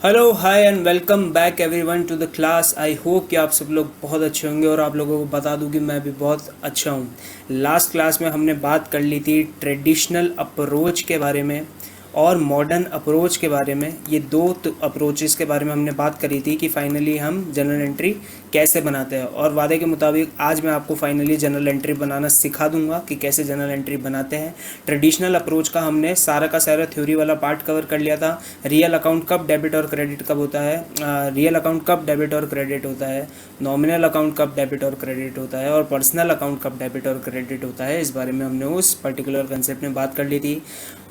Hello hi and welcome back everyone to the class. I hope कि आप सब लोग बहुत अच्छे होंगे और आप लोगों को बता दूं कि मैं भी बहुत अच्छा हूं। लास्ट क्लास में हमने बात कर ली थी ट्रेडिशनल अप्रोच के बारे में और मॉडर्न अप्रोच के बारे में। ये दो अप्रोचेस के बारे में हमने बात करी थी कि फाइनली हम जनरल एंट्री कैसे बनाते हैं, और वादे के मुताबिक आज मैं आपको फाइनली जनरल एंट्री बनाना सिखा दूंगा कि कैसे जनरल एंट्री बनाते हैं। ट्रेडिशनल अप्रोच का हमने सारा का सारा थ्योरी वाला पार्ट कवर कर लिया था। रियल अकाउंट कब डेबिट और क्रेडिट कब होता है, रियल अकाउंट कब डेबिट और क्रेडिट होता है, नॉमिनल अकाउंट कब डेबिट और क्रेडिट होता है, और पर्सनल अकाउंट कब डेबिट और क्रेडिट होता है। इस बारे में हमने उस पर्टिकुलर कंसेप्ट में बात कर ली थी।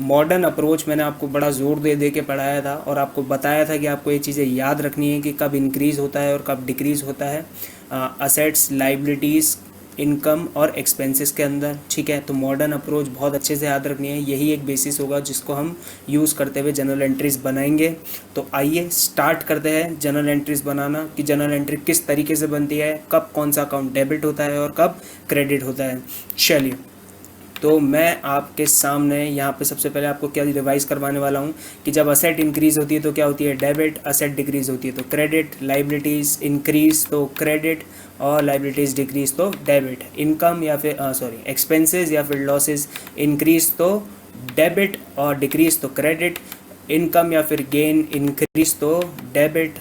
मॉडर्न अप्रोच मैंने आपको बड़ा ज़ोर दे दे के पढ़ाया था और आपको बताया था कि आपको ये चीज़ें याद रखनी है कि कब इंक्रीज़ होता है और कब डिक्रीज़ होता है असेट्स, लाइबिलिटीज़, इनकम और एक्सपेंसेस के अंदर। ठीक है, तो मॉडर्न अप्रोच बहुत अच्छे से याद रखनी है। यही एक बेसिस होगा जिसको हम यूज़ करते हुए जनरल एंट्रीज़ बनाएंगे। तो आइए स्टार्ट करते हैं जनरल एंट्रीज़ बनाना कि जनरल एंट्री किस तरीके से बनती है, कब कौन सा अकाउंट डेबिट होता है और कब क्रेडिट होता है। चलिए, तो मैं आपके सामने यहाँ पे सबसे पहले आपको क्या रिवाइज करवाने वाला हूँ कि जब असेट इंक्रीज़ होती है तो क्या होती है डेबिट, असेट डिक्रीज़ होती है तो क्रेडिट, लाइबिलिटीज़ इंक्रीज़ तो क्रेडिट और लाइबिलिटीज़ डिक्रीज़ तो डेबिट। इनकम या फिर एक्सपेंसेस या फिर लॉसेस इंक्रीज़ तो डेबिट और डिक्रीज़ तो क्रेडिट। इनकम या फिर गेन इंक्रीज तो डेबिट,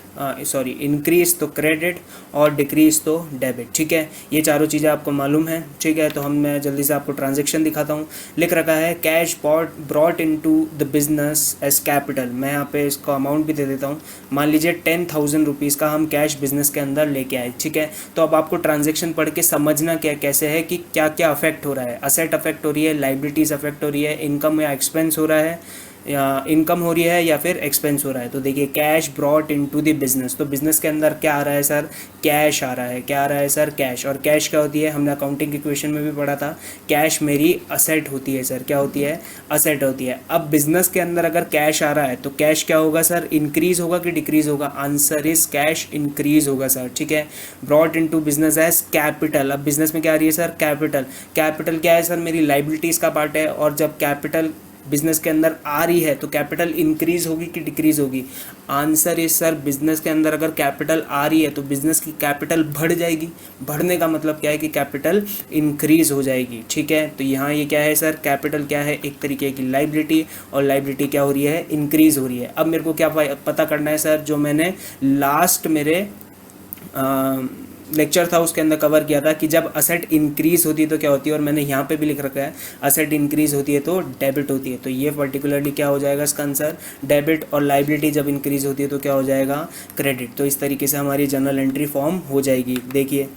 इंक्रीज तो क्रेडिट और डिक्रीज तो डेबिट। ठीक है, ये चारों चीज़ें आपको मालूम है। ठीक है, तो मैं जल्दी से आपको ट्रांजैक्शन दिखाता हूँ। लिख रखा है cash brought into the business as capital. मैं यहाँ पे इसको अमाउंट भी दे देता हूँ। मान लीजिए 10,000 रुपीज़ का हम कैश बिजनेस के अंदर लेके आए। ठीक है, तो अब आपको ट्रांजेक्शन पढ़ के समझना क्या कैसे है कि क्या क्या अफेक्ट हो रहा है। असेट अफेक्ट हो रही है, लाइबिलिटीज़ अफेक्ट हो रही है, इनकम या एक्सपेंस हो रहा है, या इनकम हो रही है या फिर एक्सपेंस हो रहा है। तो देखिए cash brought into the business, तो बिजनेस के अंदर क्या आ रहा है सर, कैश आ रहा है। क्या आ रहा है सर, कैश। और कैश क्या होती है, हमने अकाउंटिंग इक्वेशन में भी पढ़ा था, कैश मेरी असेट होती है सर। क्या होती है, असेट होती है। अब बिजनेस के अंदर अगर कैश आ रहा है तो कैश क्या होगा सर, इंक्रीज होगा कि डिक्रीज होगा। आंसर इज कैश इंक्रीज होगा सर। ठीक है, brought into business as capital. अब बिजनेस में क्या आ रही है सर, कैपिटल। कैपिटल क्या है सर, मेरी लाइबिलिटीज़ का पार्ट है, और जब कैपिटल बिजनेस के अंदर आ रही है तो कैपिटल इंक्रीज होगी कि डिक्रीज होगी। आंसर इज सर, बिजनेस के अंदर अगर कैपिटल आ रही है तो बिजनेस की कैपिटल बढ़ जाएगी। बढ़ने का मतलब क्या है कि कैपिटल इंक्रीज हो जाएगी। ठीक है, तो यहाँ ये क्या है सर, कैपिटल क्या है, एक तरीके की लाइबिलिटी, और लाइबिलिटी क्या हो रही है, इंक्रीज हो रही है। अब मेरे को क्या पता करना है सर, जो मैंने लास्ट मेरे लेक्चर था उसके अंदर कवर किया था कि जब असेट इंक्रीज होती है तो क्या होती है, और मैंने यहाँ पे भी लिख रखा है असेट इंक्रीज होती है तो डेबिट होती है। तो ये पर्टिकुलरली क्या हो जाएगा इसका आंसर, डेबिट। और लाइबिलिटी जब इंक्रीज होती है तो क्या हो जाएगा, क्रेडिट। तो इस तरीके से हमारी जनरल एंट्री फॉर्म हो जाएगी। देखिए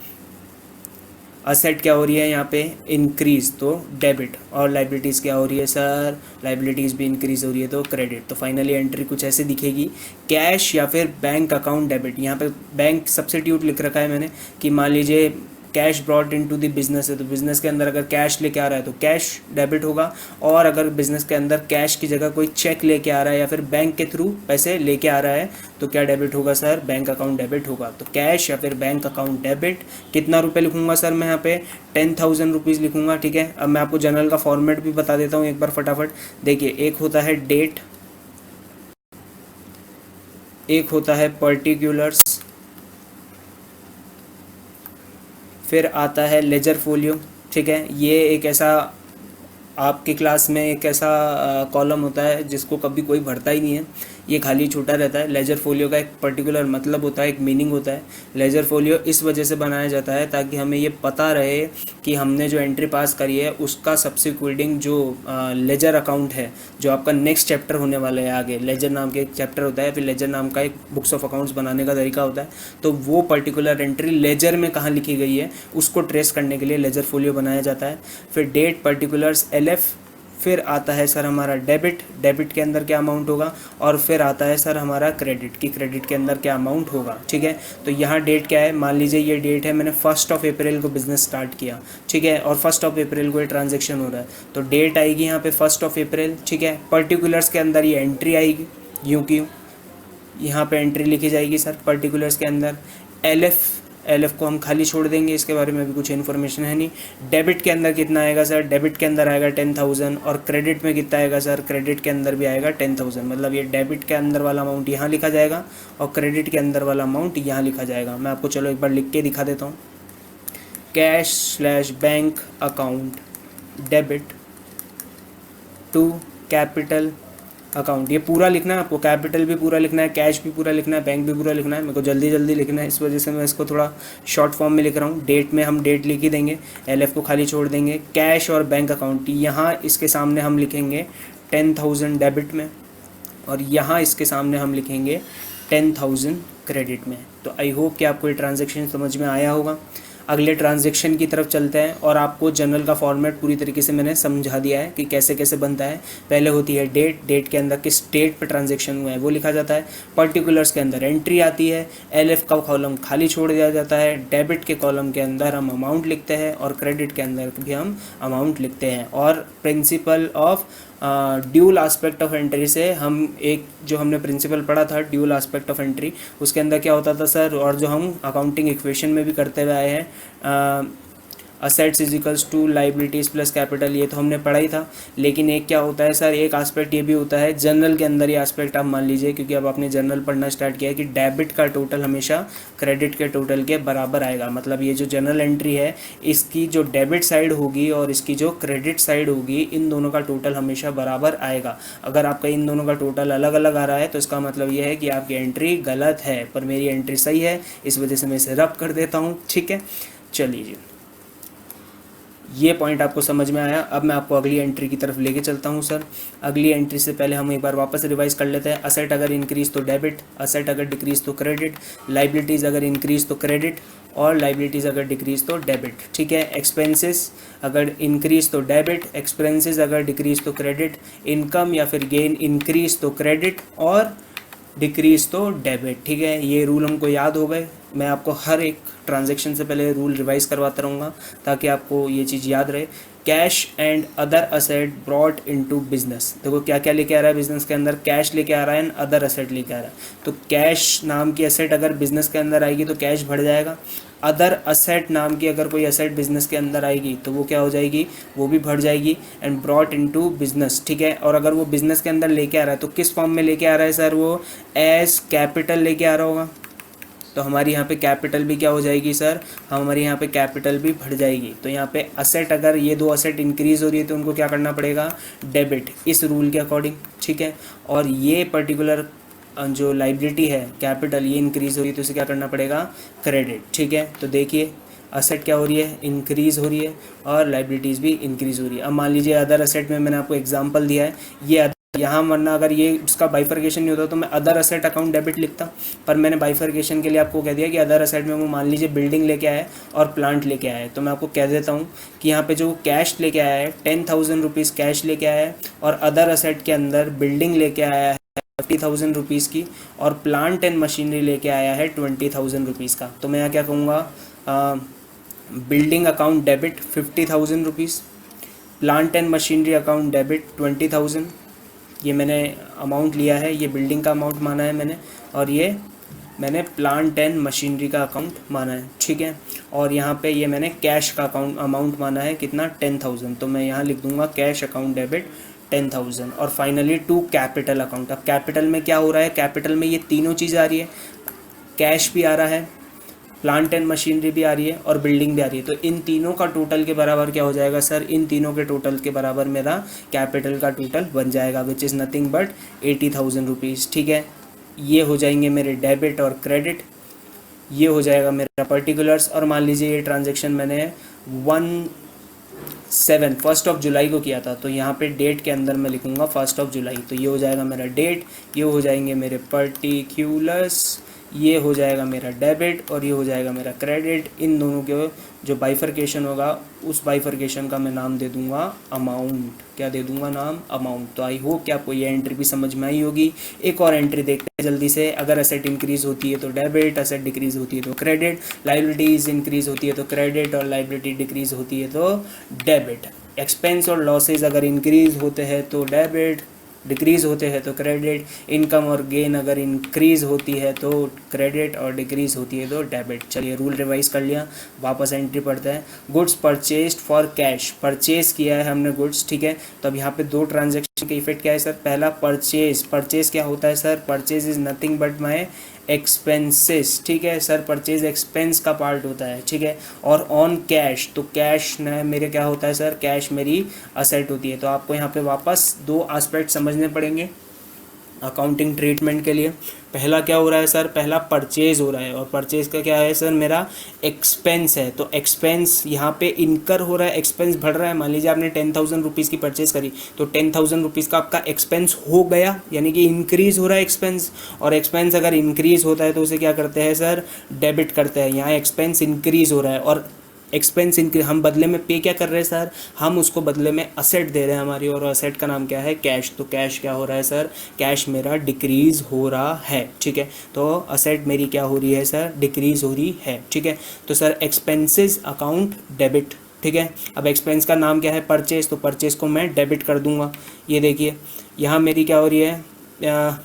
असेट क्या हो रही है यहाँ पे, इंक्रीज तो डेबिट, और लाइबिलिटीज़ क्या हो रही है सर, लाइबिलिटीज़ भी इंक्रीज हो रही है तो क्रेडिट। तो फाइनली एंट्री कुछ ऐसे दिखेगी, कैश या फिर बैंक अकाउंट डेबिट। यहाँ पे बैंक सब्स्टिट्यूट लिख रखा है मैंने कि मान लीजिए cash brought into the business है, तो बिजनेस के अंदर अगर कैश लेके आ रहा है तो कैश डेबिट होगा, और अगर बिजनेस के अंदर कैश की जगह कोई चेक लेके आ रहा है या फिर बैंक के थ्रू पैसे लेके आ रहा है तो क्या डेबिट होगा सर, बैंक अकाउंट डेबिट होगा। तो कैश या फिर बैंक अकाउंट डेबिट। कितना रुपये लिखूंगा सर मैं यहाँ पे, 10,000 रुपीज़ लिखूंगा। ठीक है, अब मैं आपको जनरल का फॉर्मेट भी बता देता हूँ एक बार फटाफट। देखिए एक होता है डेट, एक होता है पर्टिकुलर्स, फिर आता है लेजर फोलियो। ठीक है, ये एक ऐसा आपकी क्लास में एक ऐसा कॉलम होता है जिसको कभी कोई भरता ही नहीं है, ये खाली छूटा रहता है। लेजर फोलियो का एक पर्टिकुलर मतलब होता है, एक मीनिंग होता है। लेजर फोलियो इस वजह से बनाया जाता है ताकि हमें ये पता रहे कि हमने जो एंट्री पास करी है उसका सब्सिक्वेटिंग जो लेजर अकाउंट है, जो आपका नेक्स्ट चैप्टर होने वाला है आगे, लेजर नाम के एक चैप्टर होता है, फिर लेजर नाम का एक बुक्स ऑफ अकाउंट्स बनाने का तरीका होता है। तो वो पर्टिकुलर एंट्री लेजर में कहाँ लिखी गई है उसको ट्रेस करने के लिए लेजर फोलियो बनाया जाता है। फिर डेट, पर्टिकुलर्स, LF, फिर आता है सर हमारा डेबिट, डेबिट के अंदर क्या अमाउंट होगा, और फिर आता है सर हमारा क्रेडिट की क्रेडिट के अंदर क्या अमाउंट होगा। ठीक है, तो यहाँ डेट क्या है, मान लीजिए ये डेट है, मैंने 1 अप्रैल को बिजनेस स्टार्ट किया। ठीक है, और 1 अप्रैल को ये ट्रांजेक्शन हो रहा है तो डेट आएगी यहाँ पे 1 अप्रैल। ठीक है, पर्टिकुलर्स के अंदर ये एंट्री आएगी, यूँ क्यों यहाँ पे एंट्री लिखी जाएगी सर पर्टिकुलर्स के अंदर। LF LF को हम खाली छोड़ देंगे, इसके बारे में अभी कुछ इन्फॉर्मेशन है नहीं। डेबिट के अंदर कितना आएगा सर? डेबिट के अंदर आएगा 10,000 और क्रेडिट में कितना आएगा सर? क्रेडिट के अंदर भी आएगा 10,000। मतलब ये डेबिट के अंदर वाला अमाउंट यहाँ लिखा जाएगा और क्रेडिट के अंदर वाला अमाउंट यहाँ लिखा जाएगा। मैं आपको चलो एक बार लिख के दिखा देता हूँ। Cash slash bank account debit to capital account, ये पूरा लिखना है आपको। कैपिटल भी पूरा लिखना है, कैश भी पूरा लिखना है, बैंक भी पूरा लिखना है। मेरे को जल्दी जल्दी लिखना है, इस वजह से मैं इसको थोड़ा शॉर्ट फॉर्म में लिख रहा हूँ। डेट में हम डेट लिख ही देंगे, LF को खाली छोड़ देंगे। कैश और बैंक अकाउंट, यहाँ इसके सामने हम लिखेंगे 10,000 डेबिट में और यहाँ इसके सामने हम लिखेंगे 10,000 क्रेडिट में। तो आई होप कि आपको ये ट्रांजेक्शन समझ में आया होगा। अगले ट्रांजैक्शन की तरफ चलते हैं और आपको जनरल का फॉर्मेट पूरी तरीके से मैंने समझा दिया है कि कैसे कैसे बनता है। पहले होती है डेट, डेट के अंदर किस डेट पे ट्रांजैक्शन हुआ है वो लिखा जाता है। पर्टिकुलर्स के अंदर एंट्री आती है, LF का कॉलम खाली छोड़ दिया जाता है। डेबिट के कॉलम के अंदर हम अमाउंट लिखते हैं और क्रेडिट के अंदर भी हम अमाउंट लिखते हैं। और principle of dual aspect of entry से हम एक जो हमने प्रिंसिपल पढ़ा था ड्यूल आस्पेक्ट ऑफ एंट्री, उसके अंदर क्या होता था सर, और जो हम अकाउंटिंग इक्वेशन में भी करते हुए आए हैं, assets is equals to liabilities plus capital, ये तो हमने पढ़ा ही था। लेकिन एक क्या होता है सर, एक आस्पेक्ट ये भी होता है जनरल के अंदर, ये आस्पेक्ट आप मान लीजिए क्योंकि अब आपने जनरल पढ़ना स्टार्ट किया है कि डेबिट का टोटल हमेशा क्रेडिट के टोटल के बराबर आएगा। मतलब ये जो जनरल एंट्री है इसकी जो डेबिट साइड होगी और इसकी जो क्रेडिट साइड होगी, इन दोनों का टोटल हमेशा बराबर आएगा। अगर आपका इन दोनों का टोटल अलग अलग आ रहा है तो इसका मतलब ये है कि आपकी एंट्री गलत है, पर मेरी एंट्री सही है, इस वजह से मैं इसे रब कर देता हूँ। ठीक है, चलिए जी, ये पॉइंट आपको समझ में आया। अब मैं आपको अगली एंट्री की तरफ लेके चलता हूँ सर। अगली एंट्री से पहले हम एक बार वापस रिवाइज कर लेते हैं। असेट अगर इंक्रीज तो डेबिट, असेट अगर डिक्रीज तो क्रेडिट, लाइबिलिटीज़ अगर इंक्रीज तो क्रेडिट और लाइबिलिटीज़ अगर डिक्रीज तो डेबिट। ठीक है, एक्सपेंसेस अगर इंक्रीज तो डेबिट, एक्सपेंसेस अगर डिक्रीज तो क्रेडिट, इनकम या फिर गेन इंक्रीज तो क्रेडिट और डिक्रीज तो डेबिट। ठीक है, ये रूल हमको याद हो गए। मैं आपको हर एक ट्रांजैक्शन से पहले रूल रिवाइज करवाता रहूँगा ताकि आपको ये चीज़ याद रहे। Cash and other asset brought into business, देखो क्या क्या लेके आ रहा है बिजनेस के अंदर, कैश लेके आ रहा है एंड अदर असेट लेके आ रहा है। तो कैश नाम की असेट अगर बिजनेस के अंदर आएगी तो कैश बढ़ जाएगा। अदर असेट नाम की अगर कोई असेट बिजनेस के अंदर आएगी तो वो क्या हो जाएगी, वो भी बढ़ जाएगी। एंड ब्रॉट इनटू बिजनेस, ठीक है। और अगर वो बिजनेस के अंदर लेके आ रहा है तो किस फॉर्म में लेके आ रहा है सर, वो एज कैपिटल लेके आ रहा होगा। तो हमारी यहाँ पे कैपिटल भी क्या हो जाएगी सर, हमारी यहाँ पे कैपिटल भी बढ़ जाएगी। तो यहाँ पे असेट अगर ये दो असेट इंक्रीज हो रही है तो उनको क्या करना पड़ेगा, डेबिट, इस रूल के अकॉर्डिंग। ठीक है, और ये पर्टिकुलर जो लाइबिलिटी है कैपिटल ये इंक्रीज हो रही है तो इसे क्या करना पड़ेगा, क्रेडिट। ठीक है, तो देखिए असेट क्या हो रही है, इंक्रीज़ हो रही है और लाइबिलिटीज़ भी इंक्रीज़ हो रही है। अब मान लीजिए अदर असेट में मैंने आपको एग्जांपल दिया है, ये यहाँ वरना अगर ये इसका बाइफर्केशन नहीं होता तो मैं अदर असेट अकाउंट डेबिट लिखता, पर मैंने बाइफर्केशन के लिए आपको कह दिया कि अदर असेट में वो मान लीजिए बिल्डिंग लेके आया है और प्लांट लेके आया है। तो मैं आपको कह देता हूँ कि यहाँ पे जो कैश लेके आया है 10,000 रुपीज़ कैश लेके आया है और अदर असेट के अंदर बिल्डिंग लेके आया है 50,000 रुपीज़ की और प्लांट एंड मशीनरी लेके आया है 20,000 रुपीज़ का। तो मैं यहाँ क्या कहूँगा, building account debit 50,000 rupees, plant and machinery account debit 20,000। ये मैंने अमाउंट लिया है, ये बिल्डिंग का अमाउंट माना है मैंने, और ये मैंने प्लांट एंड मशीनरी का अकाउंट माना है। ठीक है, और यहाँ पे ये मैंने कैश का अमाउंट माना है कितना, 10,000। तो मैं यहाँ लिख दूंगा कैश अकाउंट डेबिट 10,000। और फाइनली टू कैपिटल अकाउंट। अब कैपिटल में क्या हो रहा है, कैपिटल में ये तीनों चीज़ आ रही है, कैश भी आ रहा है, प्लांट एंड मशीनरी भी आ रही है और बिल्डिंग भी आ रही है। तो इन तीनों का टोटल के बराबर क्या हो जाएगा सर, इन तीनों के टोटल के बराबर मेरा कैपिटल का टोटल बन जाएगा, which is nothing but 80,000 rupees. ठीक है, ये हो जाएंगे मेरे डेबिट और क्रेडिट, ये हो जाएगा मेरा पर्टिकुलर्स। और मान लीजिए ये ट्रांजेक्शन मैंने 1 जुलाई को किया था, तो यहाँ पे डेट के अंदर मैं लिखूँगा 1 जुलाई। तो ये हो जाएगा मेरा डेट, ये हो जाएंगे मेरे पर्टिकुलर्स, ये हो जाएगा मेरा डेबिट और ये हो जाएगा मेरा क्रेडिट। इन दोनों के जो बाइफर्केशन होगा उस बाइफर्केशन का मैं नाम दे दूंगा अमाउंट। क्या दे दूंगा, नाम अमाउंट। तो आई होप कि आपको ये एंट्री भी समझ में आई होगी। एक और एंट्री देखते हैं जल्दी से। अगर एसेट इंक्रीज होती है तो डेबिट, एसेट डिक्रीज होती है तो क्रेडिट, लाइबिलिटीज इंक्रीज होती है तो क्रेडिट और लाइबिलिटी डिक्रीज होती है तो डेबिट। एक्सपेंस और लॉसेज अगर इंक्रीज होते हैं तो डेबिट, डिक्रीज होते हैं तो क्रेडिट, इनकम और गेन अगर इंक्रीज होती है तो क्रेडिट और डिक्रीज होती है तो डेबिट। चलिए रूल रिवाइज कर लिया, वापस एंट्री पढ़ते हैं। Goods purchased for cash, purchase किया है हमने गुड्स, ठीक है। तो अब यहाँ पे दो ट्रांजेक्शन के इफेक्ट क्या है सर, पहला परचेज, परचेज क्या होता है sir, purchase is nothing but my expenses, ठीक है सर, परचेज एक्सपेंस का पार्ट होता है, ठीक है। और ऑन कैश, तो कैश न मेरे क्या होता है सर, कैश मेरी असेट होती है। तो आपको यहाँ पे वापस दो एस्पेक्ट समझने पड़ेंगे अकाउंटिंग ट्रीटमेंट के लिए। पहला क्या हो रहा है सर, पहला परचेज हो रहा है, और परचेज का क्या है सर, मेरा एक्सपेंस है। तो एक्सपेंस यहाँ पे इनकर हो रहा है, एक्सपेंस बढ़ रहा है। मान लीजिए आपने 10,000 रुपीज़ की परचेज करी, तो 10,000 रुपीज़ का आपका एक्सपेंस हो गया, यानी कि इंक्रीज हो रहा है एक्सपेंस। और एक्सपेंस अगर इंक्रीज होता है तो उसे क्या करते हैं सर, डेबिट करते हैं। यहाँ एक्सपेंस इंक्रीज हो रहा है और एक्सपेंस इंक्रीज, हम बदले में पे क्या कर रहे हैं सर, हम उसको बदले में असेट दे रहे हैं हमारी, और असेट का नाम क्या है, कैश। तो कैश क्या हो रहा है सर, कैश मेरा डिक्रीज हो रहा है, ठीक है। तो असेट मेरी क्या हो रही है सर, डिक्रीज हो रही है, ठीक है। तो सर एक्सपेंसेस अकाउंट डेबिट, ठीक है। अब एक्सपेंस का नाम क्या है, परचेज, तो परचेज को मैं डेबिट कर दूंगा। ये देखिए यहाँ मेरी क्या हो रही है,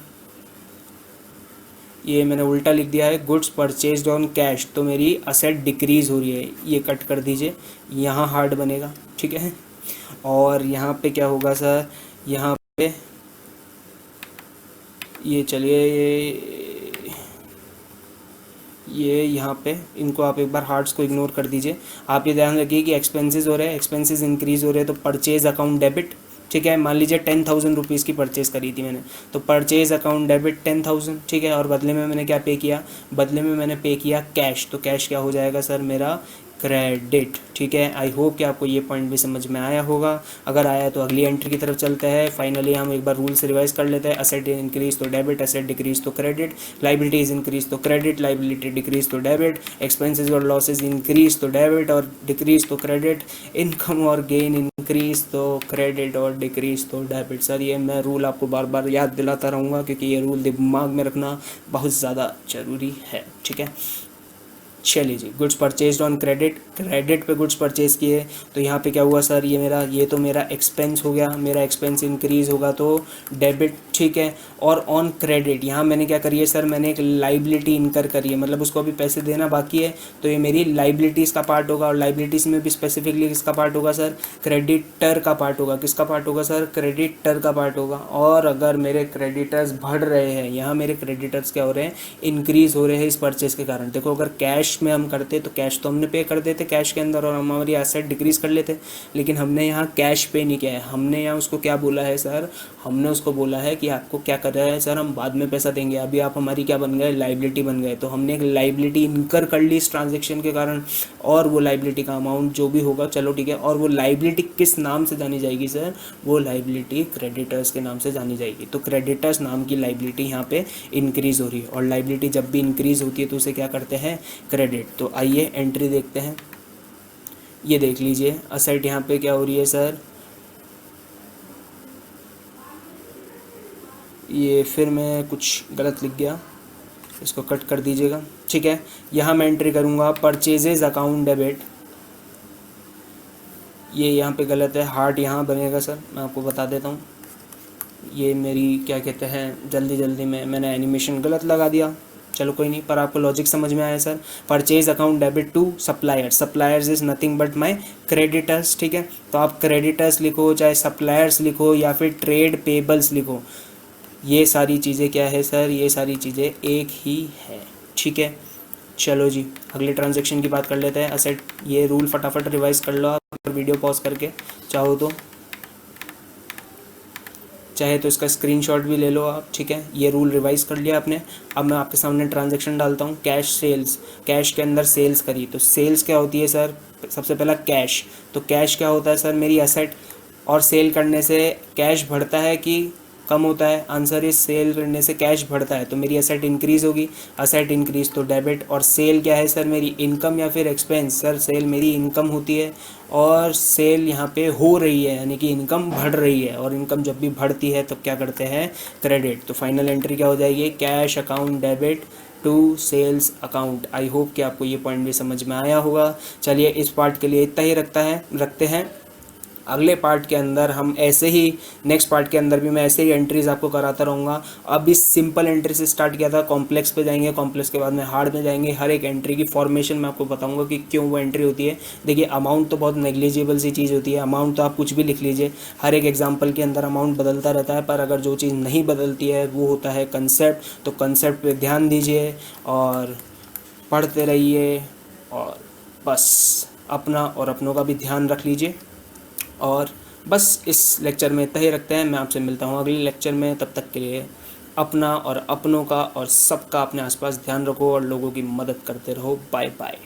ये मैंने उल्टा लिख दिया है, गुड्स परचेज्ड ऑन कैश, तो मेरी असेट डिक्रीज हो रही है, ये कट कर दीजिए, यहाँ हार्ड बनेगा, ठीक है। और यहाँ पे क्या होगा सर, यहाँ पे ये चलिए ये यहाँ पे इनको आप एक बार हार्ड्स को इग्नोर कर दीजिए। आप ये ध्यान रखिए कि एक्सपेंसेस हो रहे हैं, एक्सपेंसेस इंक्रीज हो रहे हैं, तो परचेज अकाउंट डेबिट, ठीक है। मान लीजिए 10,000 रुपीज़ की परचेज करी थी मैंने, तो परचेज अकाउंट डेबिट 10,000, ठीक है। और बदले में मैंने क्या पे किया, बदले में मैंने पे किया कैश, तो कैश क्या हो जाएगा सर, मेरा क्रेडिट, ठीक है। आई होप कि आपको ये पॉइंट भी समझ में आया होगा। अगर आया तो अगली एंट्री की तरफ चलते हैं। फाइनली हम एक बार रूल्स रिवाइज कर लेते हैं। असेट इंक्रीज तो डेबिट, असेट डिक्रीज तो क्रेडिट, लाइबिलिटीज इंक्रीज तो क्रेडिट, लाइबिलिटी डिक्रीज तो डेबिट, एक्सपेंसेस और लॉसेज इंक्रीज तो डेबिट और डिक्रीज तो क्रेडिट, इनकम और गेन इंक्रीज तो क्रेडिट और डिक्रीज तो डेबिट। सर ये मैं रूल आपको बार बार याद दिलाता रहूँगा, क्योंकि ये रूल दिमाग में रखना बहुत ज़्यादा ज़रूरी है, ठीक है। चलिए जी, goods purchased on credit, credit पे गुड्स परचेज किए, तो यहाँ पे क्या हुआ सर, ये तो मेरा एक्सपेंस हो गया, मेरा एक्सपेंस इंक्रीज होगा तो डेबिट, ठीक है। और ऑन क्रेडिट यहाँ मैंने क्या करी है सर, मैंने एक लाइबिलिटी इनकर करी है, मतलब उसको अभी पैसे देना बाकी है, तो ये मेरी लाइबिलिटीज़ का पार्ट होगा। और लाइबिलिटीज़ में भी स्पेसिफिकली किसका पार्ट होगा सर, क्रेडिटर का पार्ट होगा। किसका पार्ट होगा सर, क्रेडिटर का पार्ट होगा। और अगर मेरे क्रेडिटर्स बढ़ रहे हैं, यहाँ मेरे क्रेडिटर्स क्या हो रहे हैं, इंक्रीज हो रहे हैं इस परचेज के कारण। देखो अगर कैश में हम करते तो कैश तो हमने पे कर देते कैश के अंदर, और हमारी एसेट डिक्रीज कर लेते, लेकिन हमने यहाँ कैश पे नहीं किया है। हमने यहाँ उसको क्या बोला है सर, हमने उसको बोला है कि आपको क्या कर रहा है सर, हम बाद में पैसा देंगे, अभी आप हमारी क्या बन गए, लाइबिलिटी बन गए। तो हमने एक लाइबिलिटी इनकर कर ली इस ट्रांजेक्शन के कारण, और वो लाइबिलिटी का अमाउंट जो भी होगा, चलो ठीक है। और वो लाइबिलिटी किस नाम से जानी जाएगी सर, वो लाइबिलिटी क्रेडिटर्स के नाम से जानी जाएगी। तो क्रेडिटर्स नाम की लाइबिलिटी यहाँ पे इंक्रीज हो रही है, और लाइबिलिटी जब भी इंक्रीज होती है तो उसे क्या करते हैं, क्रेडिट। तो आइए एंट्री देखते हैं। ये देख लीजिए असेट यहाँ पे क्या हो रही है सर, ये फिर मैं कुछ गलत लिख गया, इसको कट कर दीजिएगा, ठीक है। यहाँ मैं एंट्री करूँगा परचेजेज अकाउंट डेबिट, ये यहाँ पे गलत है, हार्ट यहाँ बनेगा सर, मैं आपको बता देता हूँ। ये मेरी क्या कहते हैं, जल्दी में मैंने एनिमेशन गलत लगा दिया, चलो कोई नहीं, पर आपको लॉजिक समझ में आया sir. Purchase account debit to suppliers, suppliers is nothing but my creditors, ठीक है। तो आप क्रेडिटर्स लिखो, चाहे सप्लायर्स लिखो, या फिर ट्रेड पेबल्स लिखो, ये सारी चीज़ें क्या है सर, ये सारी चीज़ें एक ही है, ठीक है। चलो जी अगले ट्रांजेक्शन की बात कर लेते हैं। असेट, ये रूल फटाफट रिवाइज कर लो आप वीडियो पॉज करके, चाहो तो, चाहे तो इसका स्क्रीनशॉट भी ले लो आप, ठीक है। ये रूल रिवाइज कर लिया आपने। अब मैं आपके सामने ट्रांजैक्शन डालता हूँ। कैश सेल्स, कैश के अंदर सेल्स करी, तो सेल्स क्या होती है सर, सबसे पहला कैश। तो कैश क्या होता है सर, मेरी एसेट, और सेल करने से कैश बढ़ता है कि कम होता है, आंसर इज सेल करने से कैश बढ़ता है, तो मेरी एसेट इंक्रीज होगी, एसेट इंक्रीज तो डेबिट। और सेल क्या है सर, मेरी इनकम या फिर एक्सपेंस, सर सेल मेरी इनकम होती है, और सेल यहाँ पे हो रही है, यानी कि इनकम बढ़ रही है, और इनकम जब भी बढ़ती है तो क्या करते हैं, क्रेडिट। तो फाइनल एंट्री क्या हो जाएगी, cash account debit to sales account. I hope कि आपको ये पॉइंट भी समझ में आया होगा। चलिए इस पार्ट के लिए इतना ही रखते हैं। अगले पार्ट के अंदर हम ऐसे ही, नेक्स्ट पार्ट के अंदर भी मैं ऐसे ही एंट्रीज आपको कराता रहूँगा। अब इस सिंपल एंट्री से स्टार्ट किया था, कॉम्प्लेक्स पे जाएंगे, कॉम्प्लेक्स के बाद में हार्ड में जाएंगे। हर एक एंट्री की फॉर्मेशन मैं आपको बताऊंगा कि क्यों वो एंट्री होती है। देखिए अमाउंट तो बहुत नेग्लिजिबल सी चीज़ होती है, अमाउंट तो आप कुछ भी लिख लीजिए, हर एक एग्जाम्पल के अंदर अमाउंट बदलता रहता है, पर अगर जो चीज़ नहीं बदलती है वो होता है कंसेप्ट। तो कंसेप्ट पे ध्यान दीजिए और पढ़ते रहिए, और बस अपना और अपनों का भी ध्यान रख लीजिए। और बस इस लेक्चर में इतना ही रखते हैं। मैं आपसे मिलता हूँ अगले लेक्चर में, तब तक के लिए अपना और अपनों का और सबका अपने आसपास ध्यान रखो और लोगों की मदद करते रहो। Bye bye.